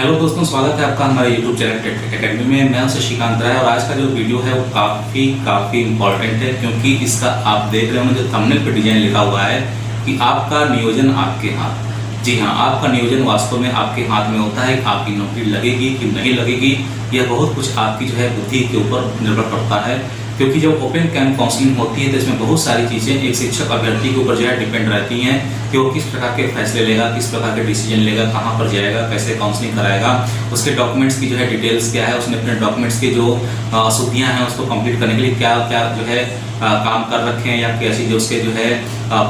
Hello दोस्तों, स्वागत है आपका हमारे YouTube चैनल टेक एकेडमी में। मैं हूं शशिकांत राय और आज का जो वीडियो है वो काफ़ी इम्पॉर्टेंट है, क्योंकि इसका आप देख रहे होंगे जो थंबनेल पे डिजाइन लिखा हुआ है कि आपका नियोजन आपके हाथ। जी हाँ, आपका नियोजन वास्तव में आपके हाथ में होता है। आपकी नौकरी लगेगी कि नहीं लगेगी, यह बहुत कुछ आपकी जो है बुद्धि के ऊपर निर्भर करता है। क्योंकि जब ओपन कैंप काउंसलिंग होती है तो इसमें बहुत सारी चीज़ें एक शिक्षक अभ्यर्थी के ऊपर जो है डिपेंड रहती हैं कि वो किस प्रकार के फैसले लेगा, किस प्रकार के डिसीजन लेगा, कहाँ पर जाएगा, कैसे काउंसलिंग कराएगा, उसके डॉक्यूमेंट्स की जो है डिटेल्स क्या है, उसने अपने डॉक्यूमेंट्स के जो अशुद्धियाँ हैं उसको कंप्लीट करने के लिए क्या क्या जो है काम कर रखे हैं या कैसी जो उसके जो है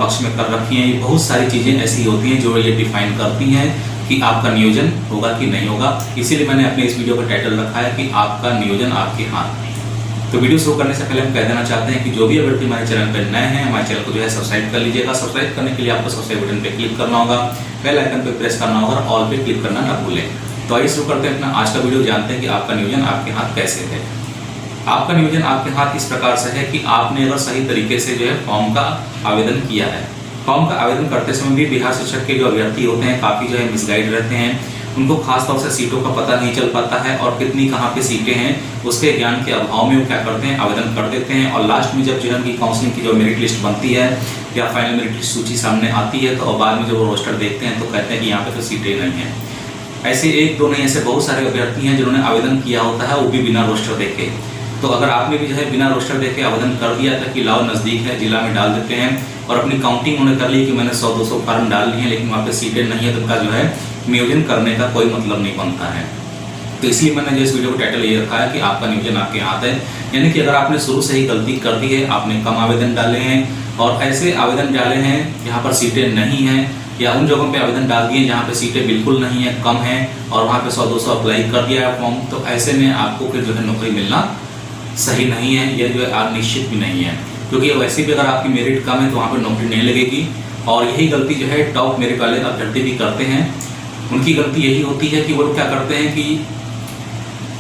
पक्ष में कर रखी हैं। ये बहुत सारी चीज़ें ऐसी होती हैं जो ये डिफाइन करती हैं कि आपका नियोजन होगा कि नहीं होगा। इसीलिए मैंने अपने इस वीडियो का टाइटल रखा है कि आपका नियोजन आपके हाथ। तो वीडियो शुरू करने से पहले हम कह देना चाहते हैं कि जो भी अभ्यर्थी हमारे चैनल पर नए हैं, हमारे चैनल को जो है सब्सक्राइब कर लीजिएगा। सब्सक्राइब करने के लिए आपको सब्सक्राइब बटन पे क्लिक करना होगा, बेल आइकन पे प्रेस करना होगा और ऑल पे क्लिक करना ना भूलें। तो आइए शुरू करते हैं अपना आज का वीडियो। जानते हैं कि आपका नियोजन आपके हाथ कैसे है। आपका नियोजन आपके हाथ इस प्रकार से है कि आपने अगर सही तरीके से जो है फॉर्म का आवेदन किया है। फॉर्म का आवेदन करते समय भी बिहार शिक्षक के जो अभ्यर्थी होते हैं काफ़ी जो है मिसगाइड रहते हैं। उनको खासतौर से सीटों का पता नहीं चल पाता है और कितनी कहाँ पे सीटें हैं उसके ज्ञान के अभाव में वो क्या करते हैं, आवेदन कर देते हैं। और लास्ट में जब जो है उनकी काउंसलिंग की जो मेरिट लिस्ट बनती है या फाइनल मेरिट लिस्ट सूची सामने आती है तो बाद में जब वो रोस्टर देखते हैं तो कहते हैं कि यहाँ पे तो सीटें नहीं हैं। ऐसे एक दो नहीं, ऐसे बहुत सारे अभ्यर्थी हैं जिन्होंने आवेदन किया होता है वो भी बिना रोस्टर देखे। तो अगर आपने भी जो है बिना रोस्टर देखे आवेदन कर दिया था कि लाओ नज़दीक है जिला में डाल देते हैं और अपनी काउंटिंग उन्होंने कर ली कि मैंने 100-200 फार्म डाल लिए हैं लेकिन वहाँ पे सीटें नहीं है, तो उनका जो है नियोजन करने का कोई मतलब नहीं बनता है। तो इसलिए मैंने जो इस वीडियो को टाइटल ये रखा है कि आपका नियोजन आपके हाथ है। यानी कि अगर आपने शुरू से ही गलती कर दी है, आपने कम आवेदन डाले हैं और ऐसे आवेदन डाले हैं जहाँ पर सीटें नहीं हैं, या उन जगहों पे आवेदन डाल दिए जहाँ पे सीटें बिल्कुल नहीं है, कम है और वहाँ पे 100-200 अप्लाई कर दिया है फॉर्म, तो ऐसे में आपको फिर जो है नौकरी मिलना सही नहीं है, यह जो है आप निश्चित भी नहीं है। क्योंकि वैसे भी अगर आपकी मेरिट कम है तो वहाँ पर नौकरी नहीं लगेगी। और यही गलती जो है टॉप मेरिट वाले अभ्यर्थी भी करते हैं। उनकी गलती यही होती है कि वो लोग क्या करते हैं कि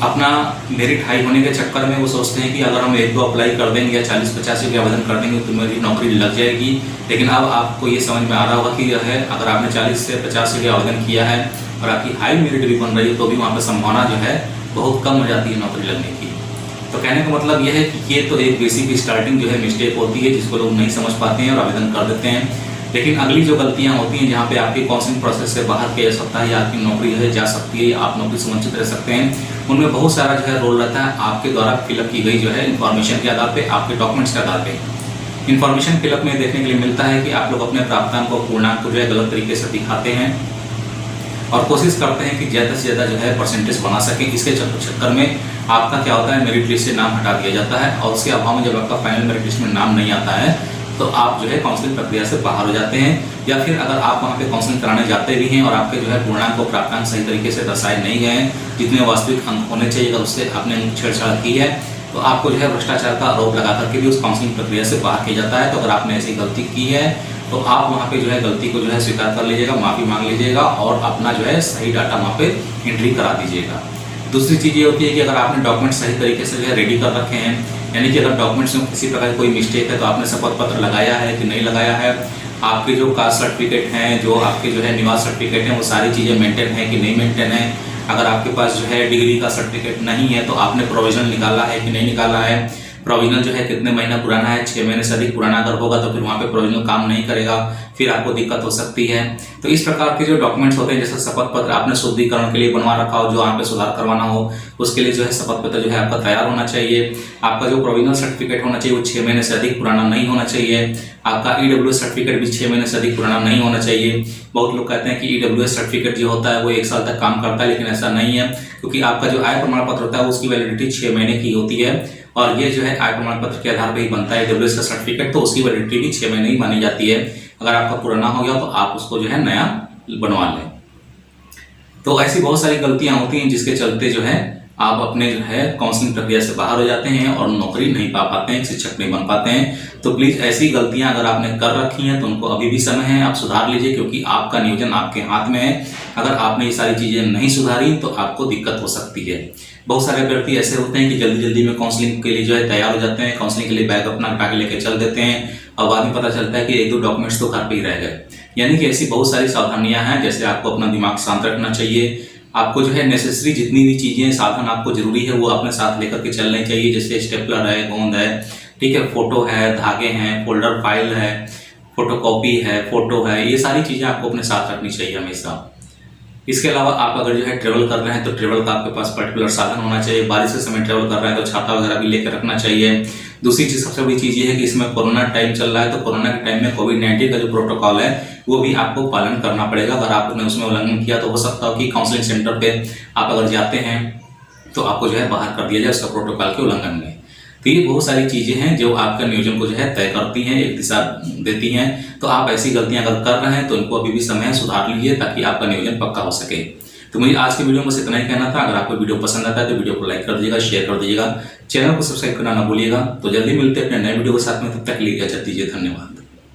अपना मेरिट हाई होने के चक्कर में वो सोचते हैं कि अगर हम 1-2 अप्लाई कर देंगे या 40-50 के आवेदन कर देंगे तो मेरी नौकरी लग जाएगी। लेकिन अब आपको ये समझ में आ रहा होगा कि है अगर आपने 40 से 50 के आवेदन किया है और आपकी हाई मेरिट भी बन रही है तो भी वहाँ पर संभावना जो है बहुत कम हो जाती है नौकरी लगने की। तो कहने का मतलब यह है कि ये तो एक बेसिक स्टार्टिंग जो है मिस्टेक होती है जिसको लोग नहीं समझ पाते हैं और आवेदन कर देते हैं। लेकिन अगली जो गलतियां होती हैं जहाँ पे आपकी काउंसलिंग प्रोसेस से बाहर किया जा सकता है या आपकी नौकरी जो है जा सकती है या आप नौकरी से वंचित रह सकते हैं, उनमें बहुत सारा जो है रोल रहता है आपके द्वारा फिलअप की गई जो है इन्फॉर्मेशन के आधार पे, आपके डॉक्यूमेंट्स के आधार पे। इन्फॉर्मेशन फिलअप में देखने के लिए मिलता है कि आप लोग अपने प्राप्तांक को पूर्णांक को जो है गलत तरीके से दिखाते हैं और कोशिश करते हैं कि ज़्यादा से ज़्यादा जो है परसेंटेज बना सकें। इसके चक्कर में आपका क्या होता है, मेरिट लिस्ट से नाम हटा दिया जाता है और उसके अभाव में जब आपका फाइनल मेरिट लिस्ट में नाम नहीं आता है तो आप जो है काउंसलिंग प्रक्रिया से बाहर हो जाते हैं। या फिर अगर आप वहाँ पे काउंसलिंग कराने जाते भी हैं और आपके जो है पूर्णांक को प्राप्तांक सही तरीके से दर्शाए नहीं गए हैं, जितने वास्तविक अंक होने चाहिए अगर उससे आपने छेड़छाड़ की है तो आपको जो है भ्रष्टाचार का आरोप लगा करके भी उस काउंसलिंग प्रक्रिया से बाहर किया जाता है। तो अगर आपने ऐसी गलती की है तो आप वहाँ पे जो है गलती को जो है स्वीकार कर लीजिएगा, माफ़ी मांग लीजिएगा और अपना जो है सही डाटा वहाँ पे एंट्री करा दीजिएगा। दूसरी चीज़ ये होती है कि अगर आपने डॉक्यूमेंट सही तरीके से जो है रेडी कर रखे हैं, यानी कि अगर डॉक्यूमेंट्स में किसी प्रकार कोई मिस्टेक है तो आपने शपथ पत्र लगाया है कि नहीं लगाया है, आपके जो कास्ट सर्टिफिकेट हैं, जो आपके जो है निवास सर्टिफिकेट हैं, वो सारी चीज़ें मेंटेन है कि नहीं मेंटेन है। अगर आपके पास जो है डिग्री का सर्टिफिकेट नहीं है तो आपने प्रोविजनल निकाला है कि नहीं निकाला है, प्रोविजनल जो है कितने महीना पुराना है, 6 महीने से अधिक पुराना अगर होगा तो फिर वहाँ पे प्रोविजनल काम नहीं करेगा, फिर आपको दिक्कत हो सकती है। तो इस प्रकार के जो डॉक्यूमेंट्स होते हैं, जैसे शपथ पत्र आपने शुद्धिकरण के लिए बनवा रखा हो, जो वहाँ पे सुधार करवाना हो उसके लिए जो है शपथ पत्र जो है आपका तैयार होना चाहिए। आपका जो प्रोविजनल सर्टिफिकेट होना चाहिए वो 6 महीने से अधिक पुराना नहीं होना चाहिए। आपका EWS सर्टिफिकेट भी 6 महीने से अधिक पुराना नहीं होना चाहिए। बहुत लोग कहते हैं कि EWS सर्टिफिकेट जो होता है वो 1 साल तक काम करता है, लेकिन ऐसा नहीं है, क्योंकि आपका जो आय प्रमाण पत्र होता है उसकी वैलिडिटी 6 महीने की होती है और ये जो है आय प्रमाण पत्र के आधार पर ही बनता है EWS का सर्टिफिकेट, तो उसकी वैलिडिटी भी 6 महीने ही मानी जाती है। अगर आपका पुराना हो गया तो आप उसको जो है नया बनवा लें। तो ऐसी बहुत सारी गलतियां होती हैं जिसके चलते जो है आप अपने जो है काउंसलिंग प्रक्रिया से बाहर हो जाते हैं और नौकरी नहीं पा पाते हैं, शिक्षक नहीं बन पाते हैं। तो प्लीज़ ऐसी गलतियां अगर आपने कर रखी हैं तो उनको अभी भी समय है, आप सुधार लीजिए, क्योंकि आपका नियोजन आपके हाथ में है। अगर आपने ये सारी चीज़ें नहीं सुधारी तो आपको दिक्कत हो सकती है। बहुत सारे अभ्यर्थी ऐसे होते हैं कि जल्दी जल्दी में काउंसलिंग के लिए जो है तैयार हो जाते हैं, काउंसलिंग के लिए बैग अपना हटा के लेके चल देते हैं और बाद में पता चलता है कि 1-2 डॉक्यूमेंट्स तो घर पे ही रह गए। यानी कि ऐसी बहुत सारी सावधानियां हैं, जैसे आपको अपना दिमाग शांत रखना चाहिए, आपको जो है नेसेसरी जितनी भी चीज़ें साधन आपको जरूरी है वो अपने साथ लेकर के चलने चाहिए, जैसे स्टेपलर है, गोंद है, ठीक है, फोटो है, धागे हैं, फोल्डर फाइल है, फोटोकॉपी है, फोटो है, ये सारी चीज़ें आपको अपने साथ रखनी चाहिए हमेशा। इसके अलावा आप अगर जो है ट्रेवल कर रहे हैं तो ट्रेवल का आपके पास पर्टिकुलर साधन होना चाहिए। बारिश के समय ट्रेवल कर रहे हैं तो छाता वगैरह भी लेकर रखना चाहिए। दूसरी चीज़, सबसे बड़ी चीज़ ये है कि इसमें कोरोना टाइम चल रहा है, तो कोरोना के टाइम में कोविड-19 का जो प्रोटोकॉल है वो भी आपको पालन करना पड़ेगा। अगर आपने उसमें उल्लंघन किया तो हो सकता हो कि काउंसलिंग सेंटर पे आप अगर जाते हैं तो आपको जो है बाहर कर दिया जाए उसका प्रोटोकॉल के उल्लंघन में। तो ये बहुत सारी चीज़ें हैं जो आपका नियोजन को जो है तय करती हैं, एक दिशा देती हैं। तो आप ऐसी गलतियां अगर कर रहे हैं तो इनको अभी भी समय है, सुधार लीजिए ताकि आपका नियोजन पक्का हो सके। तो मुझे आज के वीडियो में बस इतना ही कहना था। अगर आपको वीडियो पसंद आता है तो वीडियो को लाइक कर दीजिएगा, शेयर कर दीजिएगा, चैनल को सब्सक्राइब करना ना भूलिएगा। तो जल्दी मिलते हैं अपने नए वीडियो के साथ में, तब तक के लिए इजाजत दीजिए। धन्यवाद।